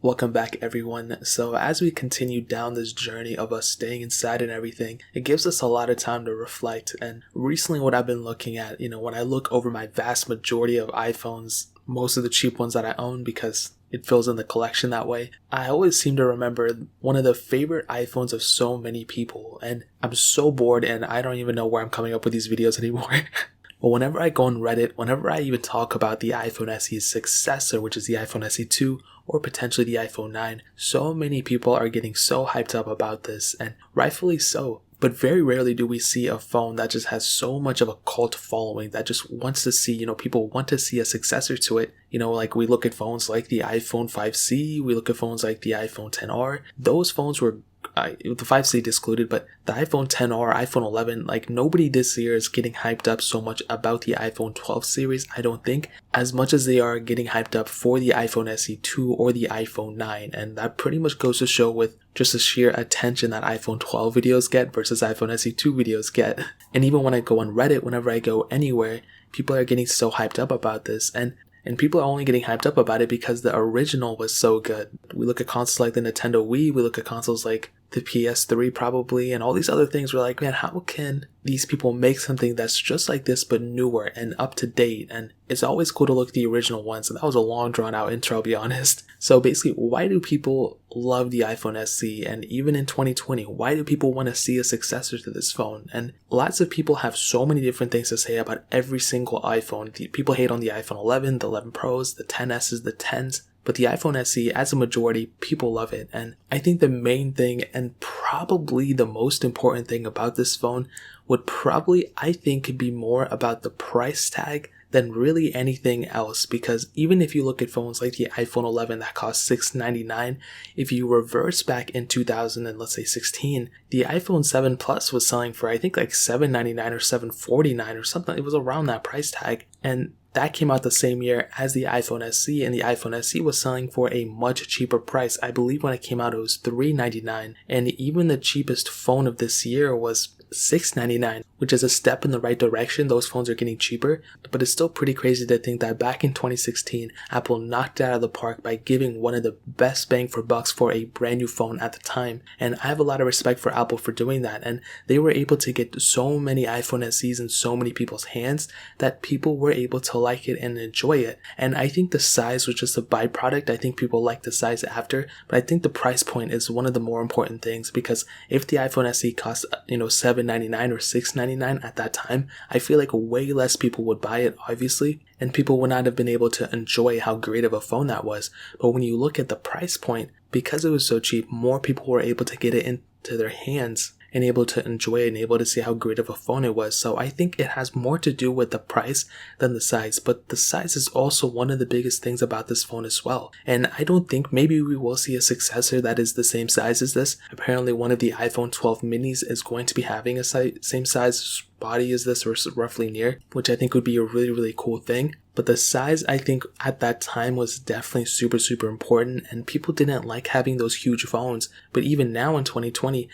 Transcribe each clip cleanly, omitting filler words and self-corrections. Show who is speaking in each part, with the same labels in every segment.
Speaker 1: Welcome back, everyone. So as we continue down this journey of us staying inside and everything, it gives us a lot of time to reflect. And recently what I've been looking at, when I look over my vast majority of iPhones, most of the cheap ones that I own because it fills in the collection that way, I always seem to remember one of the favorite iPhones of so many people. And I'm so bored and I don't even know where I'm coming up with these videos anymore. But whenever I go on Reddit, whenever I even talk about the iPhone SE's successor, which is the iPhone SE 2 or potentially the iPhone 9, so many people are getting so hyped up about this, and rightfully so. But very rarely do we see a phone that just has so much of a cult following that just wants to see, people want to see a successor to it. Like we look at phones like the iPhone 5C, we look at phones like the iPhone XR. Those phones were the 5C excluded, but the iPhone XR, iPhone 11, nobody this year is getting hyped up so much about the iPhone 12 series, I don't think, as much as they are getting hyped up for the iPhone SE 2 or the iPhone 9. And that pretty much goes to show with just the sheer attention that iPhone 12 videos get versus iPhone SE 2 videos get. And even when I go on Reddit, whenever I go anywhere, people are getting so hyped up about this. And people are only getting hyped up about it because the original was so good. We look at consoles like the Nintendo Wii, we look at consoles like the PS3 probably, and all these other things. We're like, man, how can these people make something that's just like this but newer and up to date? And it's always cool to look at the original ones, and that was a long drawn out intro, I'll be honest. So basically, why do people love the iPhone SE? And even in 2020, why do people want to see a successor to this phone? And lots of people have so many different things to say about every single iPhone. People hate on the iPhone 11, the 11 Pros, the 10Ss, the 10s. But the iPhone SE, as a majority, people love it. And I think the main thing, and probably the most important thing about this phone, would probably, I think, be more about the price tag than really anything else. Because even if you look at phones like the iPhone 11 that cost $699, if you reverse back in 2000 and let's say 16, the iPhone 7 Plus was selling for I think like $799 or $749 or something. It was around that price tag. And that came out the same year as the iPhone SE, and the iPhone SE was selling for a much cheaper price. I believe when it came out it was $399, and even the cheapest phone of this year was $699, which is a step in the right direction. Those phones are getting cheaper, but it's still pretty crazy to think that back in 2016, Apple knocked it out of the park by giving one of the best bang for bucks for a brand new phone at the time. And I have a lot of respect for Apple for doing that, and they were able to get so many iPhone SEs in so many people's hands that people were able to like it and enjoy it. And I think the size was just a byproduct. I think people like the size after, but I think the price point is one of the more important things, because if the iPhone SE cost $799 or $699 at that time, I feel like way less people would buy it, obviously, and people would not have been able to enjoy how great of a phone that was. But when you look at the price point, because it was so cheap, more people were able to get it into their hands and able to enjoy it and able to see how great of a phone it was. So I think it has more to do with the price than the size, but the size is also one of the biggest things about this phone as well. And I don't think maybe we will see a successor that is the same size as this. Apparently one of the iPhone 12 minis is going to be having a same size body as this, or roughly near, which I think would be a really, really cool thing. But the size, I think at that time, was definitely super, super important, and people didn't like having those huge phones. But even now in 2020,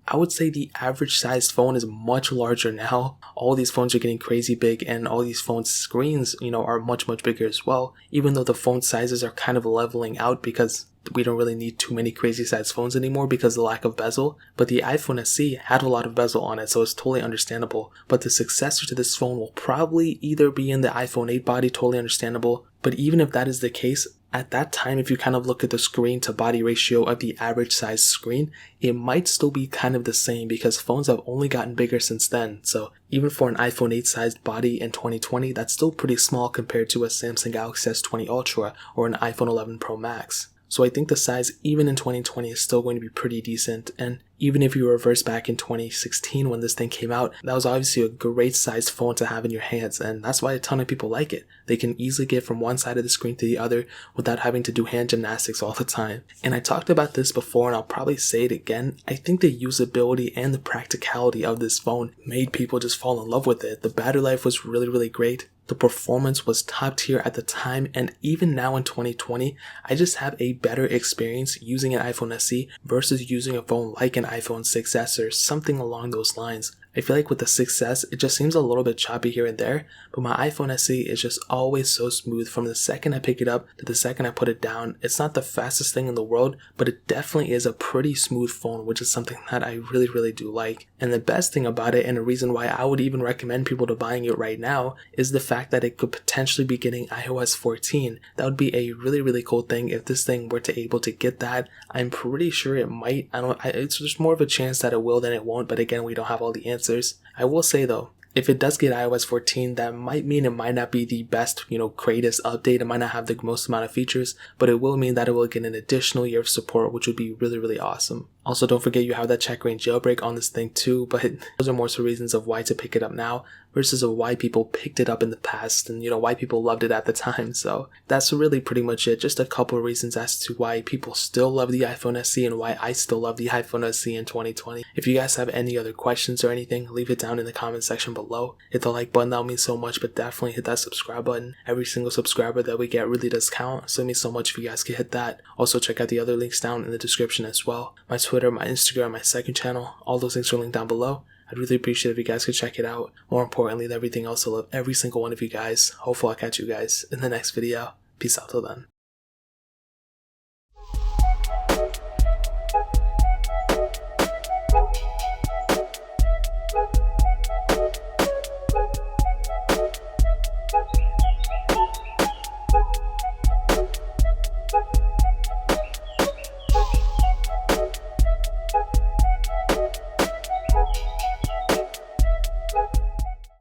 Speaker 1: I would say the average sized phone is much larger now. All these phones are getting crazy big, and all these phone screens, are much, much bigger as well. Even though the phone sizes are kind of leveling out because we don't really need too many crazy sized phones anymore because of the lack of bezel. But the iPhone SE had a lot of bezel on it, so it's totally understandable. But the successor to this phone will probably either be in the iPhone 8 body, totally understandable. But even if that is the case, at that time, if you kind of look at the screen to body ratio of the average size screen, it might still be kind of the same because phones have only gotten bigger since then. So even for an iPhone 8 sized body in 2020, that's still pretty small compared to a Samsung Galaxy S20 Ultra or an iPhone 11 Pro Max. So I think the size, even in 2020, is still going to be pretty decent. And even if you reverse back in 2016 when this thing came out, that was obviously a great sized phone to have in your hands. And that's why a ton of people like it. They can easily get from one side of the screen to the other without having to do hand gymnastics all the time. And I talked about this before, and I'll probably say it again. I think the usability and the practicality of this phone made people just fall in love with it. The battery life was really, really great. The performance was top tier at the time, and even now in 2020, I just have a better experience using an iPhone SE versus using a phone like an iPhone 6s or something along those lines. I feel like with the 6S, it just seems a little bit choppy here and there, but my iPhone SE is just always so smooth from the second I pick it up to the second I put it down. It's not the fastest thing in the world, but it definitely is a pretty smooth phone, which is something that I really do like. And the best thing about it, and a reason why I would even recommend people to buying it right now, is the fact that it could potentially be getting iOS 14. That would be a really cool thing if this thing were to able to get that. I'm pretty sure it might. It's just more of a chance that it will than it won't, but again, we don't have all the answers. I will say though, if it does get iOS 14, that might mean it might not be the best, greatest update. It might not have the most amount of features, but it will mean that it will get an additional year of support, which would be really awesome. Also, don't forget you have that checkra jailbreak on this thing too, but those are more so reasons of why to pick it up now versus of why people picked it up in the past and, why people loved it at the time. So that's really pretty much it. Just a couple of reasons as to why people still love the iPhone SE and why I still love the iPhone SE in 2020. If you guys have any other questions or anything, leave it down in the comment section below. Hit the like button, that would mean so much, but definitely hit that subscribe button. Every single subscriber that we get really does count, so it means so much if you guys could hit that. Also, check out the other links down in the description as well. My Twitter, my Instagram, my second channel, all those links are linked down below. I'd really appreciate if you guys could check it out. More importantly than everything else, I love every single one of you guys. Hopefully I'll catch you guys in the next video. Peace out till then.